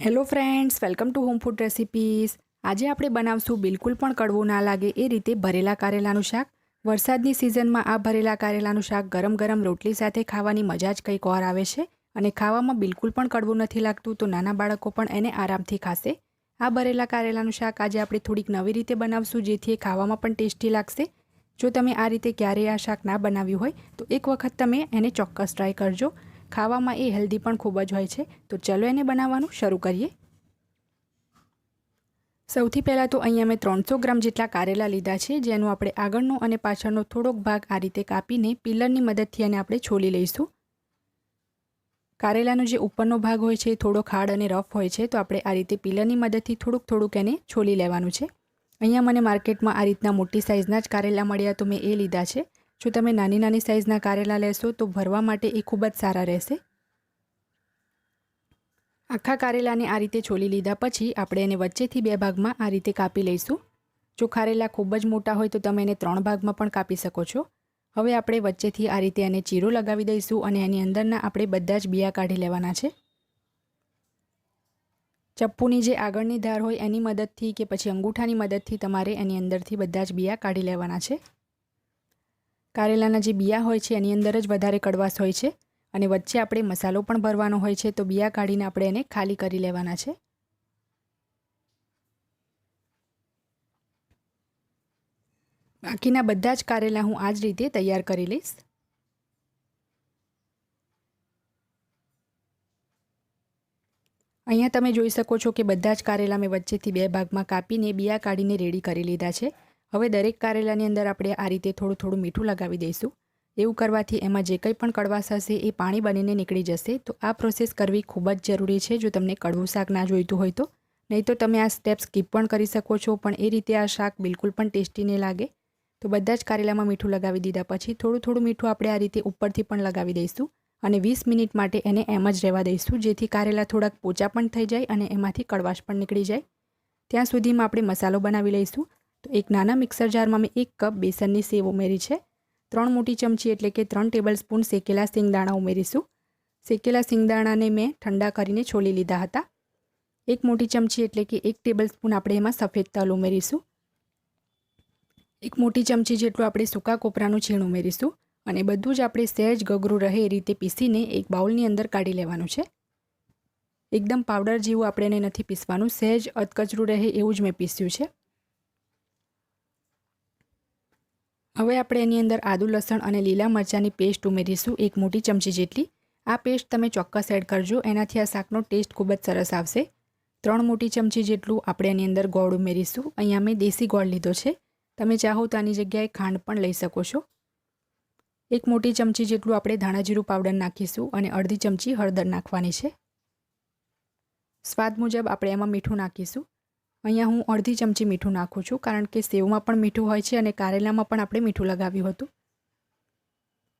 Hello friends, welcome to home food recipes. આજે આપણે બનાવશું બિલકુલ પણ કડવું ના લાગે એ રીતે ભરેલા કારેલાનું શાક। વરસાદની સિઝનમાં આ ભરેલા કારેલાનું શાક ગરમ ગરમ રોટલી સાથે ખાવાની મજા જ કંઈક ઓર આવે છે અને ખાવામાં બિલકુલ પણ કડવું નથી લાગતું, તો નાના બાળકો પણ એને આરામથી ખાશે। આ ભરેલા કારેલાનું શાક આજે આપણે થોડીક નવી રીતે બનાવશું, જેથી એ ખાવામાં પણ ટેસ્ટી લાગશે। જો તમે આ રીતે ક્યારેય આ શાક ના બનાવ્યું હોય તો એક વખત તમે એને ચોક્કસ ટ્રાય કરજો। ખાવામાં એ હેલ્ધી પણ ખૂબ જ હોય છે। તો ચલો એને બનાવવાનું શરૂ કરીએ। સૌથી પહેલાં તો અહીંયા મેં 300 ગ્રામ જેટલા કારેલા લીધા છે, જેનું આપણે આગળનો અને પાછળનો થોડોક ભાગ આ રીતે કાપીને પિલરની મદદથી એને આપણે છોલી લઈશું। કારેલાનો જે ઉપરનો ભાગ હોય છે એ થોડો હાર્ડ અને રફ હોય છે, તો આપણે આ રીતે પિલરની મદદથી થોડુંક એને છોલી લેવાનું છે। અહીંયા મને માર્કેટમાં આ રીતના મોટી સાઇઝના જ કારેલા મળ્યા, તો મેં એ લીધા છે। જો તમે નાની નાની સાઇઝના કારેલા લેશો તો ભરવા માટે એ ખૂબ જ સારા રહેશે। આખા કારેલાને આ રીતે છોલી લીધા પછી આપણે એને વચ્ચેથી 2 ભાગમાં આ રીતે કાપી લઈશું। જો કારેલા ખૂબ જ મોટા હોય તો તમે એને 3 ભાગમાં પણ કાપી શકો છો। હવે આપણે વચ્ચેથી આ રીતે એને ચીરો લગાવી દઈશું અને એની અંદરના આપણે બધા જ બિયા કાઢી લેવાના છે। ચપ્પુની જે આગળની ધાર હોય એની મદદથી કે પછી અંગૂઠાની મદદથી તમારે એની અંદરથી બધા જ બિયા કાઢી લેવાના છે। કારેલાના જે બિયા હોય છે એની અંદર જ વધારે કડવાશ હોય છે અને વચ્ચે આપણે મસાલો પણ ભરવાનો હોય છે, તો બિયા કાઢીને આપણે એને ખાલી કરી લેવાના છે। બાકીના બધા જ કારેલા હું આ જ રીતે તૈયાર કરી લઈશ। અહીંયા તમે જોઈ શકો છો કે બધા જ કારેલા મેં વચ્ચેથી 2 ભાગમાં કાપીને બિયા કાઢીને રેડી કરી લીધા છે। હવે દરેક કારેલાની અંદર આપણે આ રીતે થોડું મીઠું લગાવી દઈશું। એવું કરવાથી એમાં જે કંઈ પણ કડવાશ હશે એ પાણી બનીને નીકળી જશે। તો આ પ્રોસેસ કરવી ખૂબ જ જરૂરી છે જો તમને કડવું શાક ના જોઈતું હોય તો। નહીં તો તમે આ સ્ટેપ સ્કીપ પણ કરી શકો છો, પણ એ રીતે આ શાક બિલકુલ પણ ટેસ્ટી નહીં લાગે। તો બધા જ કારેલામાં મીઠું લગાવી દીધા પછી થોડું મીઠું આપણે આ રીતે ઉપરથી પણ લગાવી દઈશું અને 20 મિનિટ માટે એને એમ જ રહેવા દઈશું, જેથી કારેલા થોડાક પોચા પણ થઈ જાય અને એમાંથી કડવાશ પણ નીકળી જાય। ત્યાં સુધીમાં આપણે મસાલો બનાવી લઈશું। તો એક નાના મિક્સર જારમાં મેં 1 કપ બેસનની સેવ ઉમેરી છે। 3 મોટી ચમચી એટલે કે 3 ટેબલસ્પૂન શેકેલા સિંગદાણા ઉમેરીશું। શેકેલા સિંગદાણાને મેં ઠંડા કરીને છોલી લીધા હતા। 1 મોટી ચમચી એટલે કે 1 ટેબલસ્પૂન આપણે એમાં સફેદ તલ ઉમેરીશું। 1 મોટી ચમચી જેટલું આપણે સૂકા કોપરાનું છીણ ઉમેરીશું અને બધું જ આપણે સહેજ ગગરું રહે એ રીતે પીસીને એક બાઉલની અંદર કાઢી લેવાનું છે। એકદમ પાવડર જેવું આપણે એને નથી પીસવાનું, સહેજ અધકચરું રહે એવું જ મેં પીસ્યું છે। હવે આપણે એની અંદર આદુ, લસણ અને લીલા મરચાંની પેસ્ટ ઉમેરીશું 1 મોટી ચમચી જેટલી। આ પેસ્ટ તમે ચોક્કસ એડ કરજો, એનાથી આ શાકનો ટેસ્ટ ખૂબ જ સરસ આવશે। 3 મોટી ચમચી જેટલું આપણે એની અંદર ગોળ ઉમેરીશું। અહીંયા મેં દેશી ગોળ લીધો છે, તમે ચાહો તો આની જગ્યાએ ખાંડ પણ લઈ શકો છો। 1 મોટી ચમચી જેટલું આપણે ધાણા જીરું પાવડર નાખીશું અને અડધી ચમચી હળદર નાખવાની છે। સ્વાદ મુજબ આપણે એમાં મીઠું નાખીશું। અહીંયા હું અડધી ચમચી મીઠું નાખું છું, કારણ કે સેવમાં પણ મીઠું હોય છે અને કારેલામાં પણ આપણે મીઠું લગાવ્યું હતું।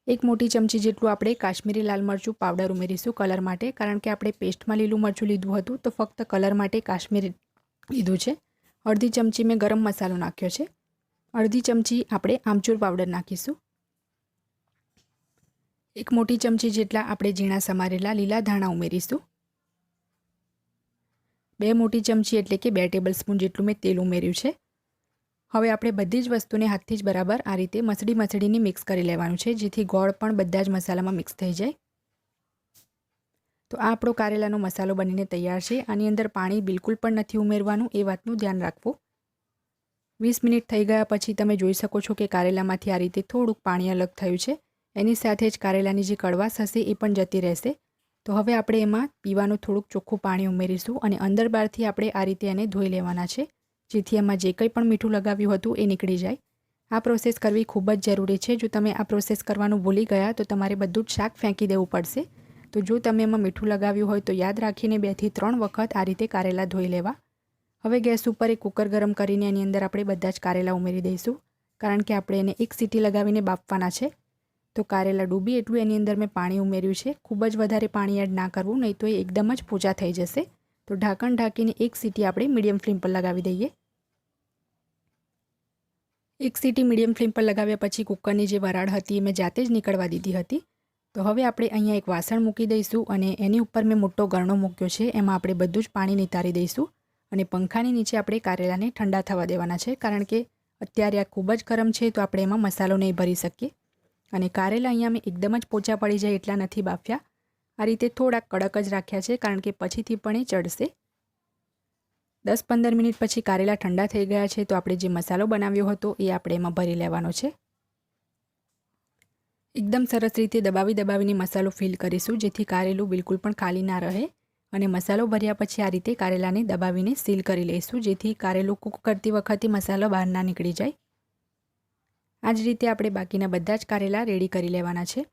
1 મોટી ચમચી જેટલું આપણે કાશ્મીરી લાલ મરચું પાવડર ઉમેરીશું કલર માટે, કારણ કે આપણે પેસ્ટમાં લીલું મરચું લીધું હતું તો ફક્ત કલર માટે કાશ્મીરી લીધું છે। અડધી ચમચી મેં ગરમ મસાલો નાખ્યો છે। અડધી ચમચી આપણે આમચૂર પાવડર નાખીશું। 1 મોટી ચમચી જેટલા આપણે ઝીણા સમારેલા લીલા ધાણા ઉમેરીશું। 2 મોટી ચમચી એટલે કે 2 ટેબલસ્પૂન જેટલું મેં તેલ ઉમેર્યું છે। હવે આપણે બધી જ વસ્તુને હાથથી જ બરાબર આ રીતે મસળીને મિક્સ કરી લેવાનું છે, જેથી ગોળ પણ બધા જ મસાલામાં મિક્સ થઈ જાય। તો આ આપણો કારેલાનો મસાલો બનીને તૈયાર છે। આની અંદર પાણી બિલકુલ પણ નથી ઉમેરવાનું, એ વાતનું ધ્યાન રાખવું। 20 મિનિટ થઈ ગયા પછી તમે જોઈ શકો છો કે કારેલામાંથી આ રીતે થોડુંક પાણી અલગ થયું છે। એની સાથે જ કારેલાની જે કડવાશ હશે એ પણ જતી રહેશે। તો હવે આપણે એમાં પીવાનું થોડુંક ચોખ્ખું પાણી ઉમેરીશું અને અંદર બહારથી આપણે આ રીતે એને ધોઈ લેવાના છે, જેથી એમાં જે કંઈ પણ મીઠું લગાવ્યું હતું એ નીકળી જાય। આ પ્રોસેસ કરવી ખૂબ જ જરૂરી છે। જો તમે આ પ્રોસેસ કરવાનું ભૂલી ગયા તો તમારે બધું જ શાક ફેંકી દેવું પડશે। તો જો તમે એમાં મીઠું લગાવ્યું હોય તો યાદ રાખીને 2 થી 3 વખત આ રીતે કારેલા ધોઈ લેવા। હવે ગેસ ઉપર એક કુકર ગરમ કરીને એની અંદર આપણે બધા જ કારેલા ઉમેરી દઈશું, કારણ કે આપણે એને 1 સીટી લગાવીને બાફવાના છે। તો કારેલા ડૂબી એટલું એની અંદર મેં પાણી ઉમેર્યું છે। ખૂબ જ વધારે પાણી એડ ના કરવું, નહીં તો એ એકદમ જ પોચા થઈ જશે। તો ઢાંકણ ઢાંકીને 1 સીટી આપણે મીડિયમ ફ્લેમ પર લગાવી દઈએ। 1 સીટી મીડિયમ ફ્લેમ પર લગાવ્યા પછી કુકરની જે વરાળ હતી એ મેં જાતે જ નીકળવા દીધી હતી। તો હવે આપણે અહીંયા એક વાસણ મૂકી દઈશું અને એની ઉપર મેં મોટો ગરણો મૂક્યો છે. એમાં આપણે બધું જ પાણી નિતારી દઈશું અને પંખાની નીચે આપણે કારેલાને ઠંડા થવા દેવાના છે, કારણ કે અત્યારે આ ખૂબ જ ગરમ છે તો આપણે એમાં મસાલો નહીં ભરી શકીએ. અને કારેલા અહીંયા મેં એકદમ જ પોચા પડી જાય એટલા નથી બાફ્યા, આ રીતે થોડાક કડક જ રાખ્યા છે, કારણ કે પછીથી પણ એ ચડશે. 10-15 મિનિટ પછી કારેલા ઠંડા થઈ ગયા છે તો આપણે જે મસાલો બનાવ્યો હતો એ આપણે એમાં ભરી લેવાનો છે. એકદમ સરસ રીતે દબાવીને મસાલો ફિલ કરીશું, જેથી કારેલું બિલકુલ પણ ખાલી ના રહે. અને મસાલો ભર્યા પછી આ રીતે કારેલાને દબાવીને સીલ કરી લઈશું, જેથી કારેલું કૂક કરતી વખતે મસાલો બહાર ના નીકળી જાય. આ જ રીતે આપણે બાકીના બધા જ કારેલા રેડી કરી લેવાના છે.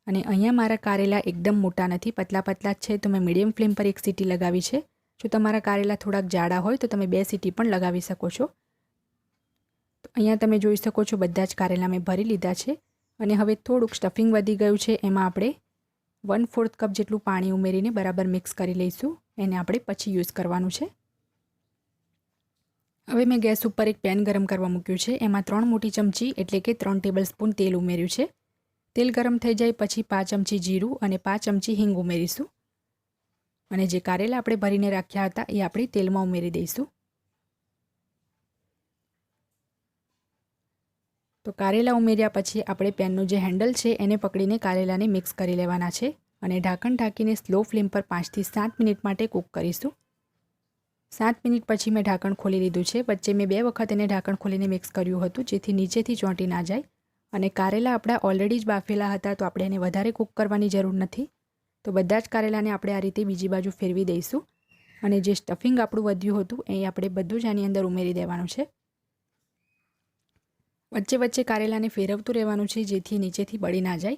અને અહીંયા મારા કારેલા એકદમ મોટા નથી, પતલા પતલા જ છે, તો મેં મીડિયમ ફ્લેમ પર 1 સીટી લગાવી છે. જો તમારા કારેલા થોડાક જાડા હોય તો તમે 2 સીટી પણ લગાવી શકો છો. તો અહીંયા તમે જોઈ શકો છો બધા જ કારેલા મેં ભરી લીધા છે. અને હવે થોડુંક સ્ટફિંગ વધી ગયું છે, એમાં આપણે 1/4 કપ જેટલું પાણી ઉમેરીને બરાબર મિક્સ કરી લઈશું. એને આપણે પછી યુઝ કરવાનું છે. હવે મેં ગેસ ઉપર એક પેન ગરમ કરવા મૂક્યું છે. એમાં 3 મોટી ચમચી એટલે કે 3 ટેબલસ્પૂન તેલ ઉમેર્યું છે. તેલ ગરમ થઈ જાય પછી 5 ચમચી જીરું અને 5 ચમચી હિંગ ઉમેરીશું. અને જે કારેલા આપણે ભરીને રાખ્યા હતા એ આપણે તેલમાં ઉમેરી દઈશું. તો કારેલા ઉમેર્યા પછી આપણે પેનનું જે હેન્ડલ છે એને પકડીને કારેલાને મિક્સ કરી લેવાના છે અને ઢાંકણ ઢાંકીને સ્લો ફ્લેમ પર 5 થી 7 મિનિટ માટે કૂક કરીશું. 7 મિનિટ પછી મેં ઢાંકણ ખોલી લીધું છે. વચ્ચે મેં 2 વખત એને ઢાંકણ ખોલીને મિક્સ કર્યું હતું, જેથી નીચેથી ચોંટી ના જાય. અને કારેલા આપણા ઓલરેડી જ બાફેલા હતા તો આપણે એને વધારે કૂક કરવાની જરૂર નથી. તો બધા જ કારેલાને આપણે આ રીતે બીજી બાજુ ફેરવી દઈશું અને જે સ્ટફિંગ આપણું વધ્યું હતું એ આપણે બધું જ આની અંદર ઉમેરી દેવાનું છે. વચ્ચે વચ્ચે કારેલાને ફેરવતું રહેવાનું છે, જેથી નીચેથી બળી ના જાય.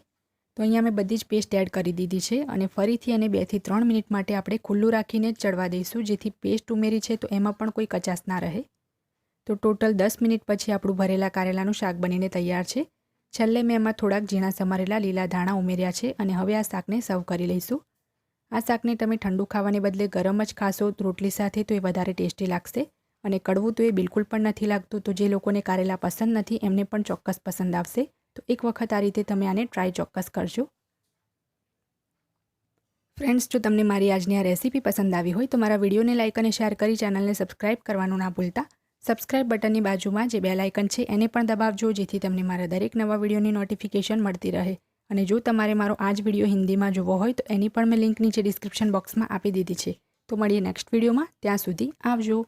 તો અહીંયા મેં બધી જ પેસ્ટ એડ કરી દીધી છે અને ફરીથી એને 2 થી 3 મિનિટ માટે આપણે ખુલ્લું રાખીને જ ચડવા દઈશું, જેથી પેસ્ટ ઉમેરી છે તો એમાં પણ કોઈ કચાશ ના રહે. તો ટોટલ 10 મિનિટ પછી આપણું ભરેલા કારેલાનું શાક બનીને તૈયાર છે. છેલ્લે મેં એમાં થોડાક ઝીણા સમારેલા લીલા ધાણા ઉમેર્યા છે અને હવે આ શાકને સર્વ કરી લઈશું. આ શાકને તમે ઠંડુ ખાવાને બદલે ગરમ જ ખાશો રોટલી સાથે તો એ વધારે ટેસ્ટી લાગશે. અને કડવું તો એ બિલકુલ પણ નથી લાગતું. તો જે લોકોને કારેલા પસંદ નથી એમને પણ ચોક્કસ પસંદ આવશે. તો એક વખત આ રીતે તમે આને ટ્રાય ચોક્કસ કરજો. ફ્રેન્ડ્સ, જો તમને મારી આજની આ રેસીપી પસંદ આવી હોય તો મારા વિડીયોને લાઇક અને શેર કરી ચેનલને સબસ્ક્રાઇબ કરવાનું ના ભૂલતા. સબસ્ક્રાઇબ બટનની બાજુમાં જે બેલ આઇકન છે એને પણ દબાવજો, જેથી તમને મારા દરેક નવા વિડીયોની નોટિફિકેશન મળતી રહે. અને જો તમારે મારો આ જ વિડીયો હિન્દીમાં જોવો હોય તો એની પણ મેં લિંક નીચે ડિસ્ક્રિપ્શન બોક્સમાં આપી દીધી છે. તો મળીએ નેક્સ્ટ વિડીયોમાં. ત્યાં સુધી આવજો.